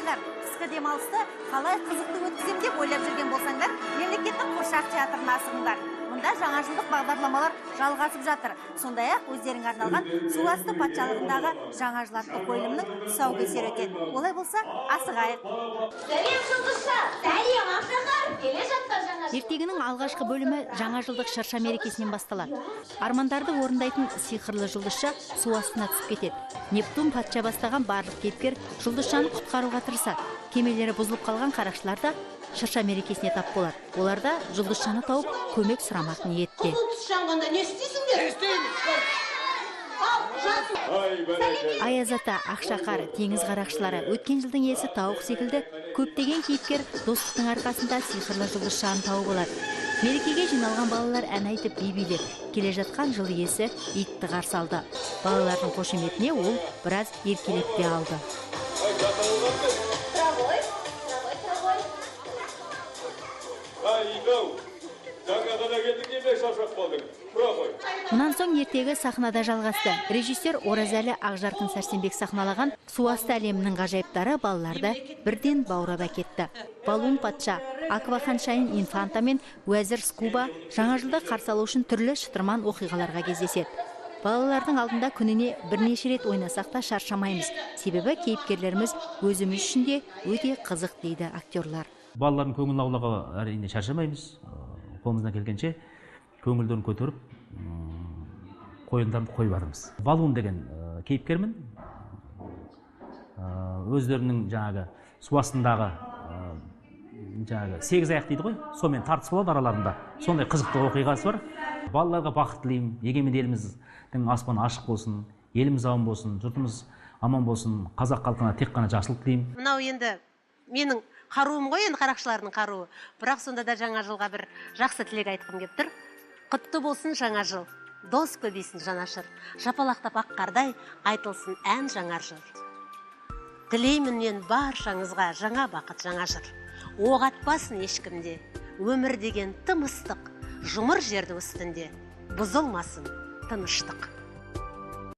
ағайындар, қысқы демалысты қалай қызықты өткізем деп ойлап жүрген болсаңдар, мемлекеттік қуыршақ театрына асығыңдар. Мұнда жаңа жылдық бағдарламалар жалғасып жатыр. Сондай-ақ өздеріңе арналған су асты патшалығындағы жаңа жыл атты қойылымның тұсаукесері өтеді. Олай болса, асығайық. Сәлем жұлдызша, сәлем Ақсақар, келе жатқан жаңа жыл. Ертегінің алғашқы бөлімі жаңа жылдық шырша мерекесінен басталады. Армандарды орындайтын сиқырлы жұлдызша су астына түсіп кетеді. Нептун патша бастаған барлық кейіпкер жұлдызшаны құтқаруға тырысады. Кемелері бұзылып қалған қарақшылар да шырша мерекесіне тап болады. Олар да жұлдызшаны тауып көмек сұрамақ ниетте. Жанғанда не істейсіңдер? Аяз ата, Ақшақар, теңіз қарақшылары, өткен жылдың иесі тауық секілді көптеген кейіпкер достықтың арқасында сиқырлы жұлдызшаны тауып алады. Мерекеге жиналған балалар ән айтып би билеп, келе жатқан жыл иесі итті қарсы алды. Балалардың қошеметіне ол біраз еркелеп те алды. Мұнан соң ертегі сахнада жалғасты. Режиссер Оразәлі Ақжарқын Сәрсенбек сахналаған су асты әлемінің ғажайыптары балаларды бірден баурап әкетті. Балуын патша, Акваханшайн инфанта мен уәзір Скуба жаңа жылды қарсы алу үшін түрлі шытырман оқиғаларға кездеседі. Балалардың алдында күніне бірнеше рет ойнасақ та шаршамаймыз. Себебі кейіпкерлеріміз өзіміз үшін де өте қызық дейді актерлар. Балалардың көңілін аулауға әрине шаршамаймыз. Қолымыздан келгенше көңілдерін көтеріп, қойылдарын қойып барымыз. Балуын деген кейіпкермін. Өздерінің жаңағы су астындағы сегіз аяқ дейді ғой, сонымен тартыс болады араларында. Сондай қызықты оқиғасы бар. Балаларға бақыт тілеймін. Егемен еліміздің аспаны ашық болсын, еліміз аман болсын, жұртымыз аман болсын, қазақ халқына тек қана жақсылық тілеймін. Мынау енді менің қаруым ғой, енді қарақшылардың қаруы. Бірақ сонда да жаңа жылға бір жақсы тілек айтқым келіп тұр. Құтты болсын жаңа жыл, дос көбейсін жанашыр, жапалақтап ақ қардай айтылсын ән жаңа жыр. Тілеймін мен баршаңызға жаңа бақыт, жаңа жыр. Оқ атпасын ешкімде, өмір деген тым ыстық, жұмыр жердің үстінде, бұзылмасын тыныштық.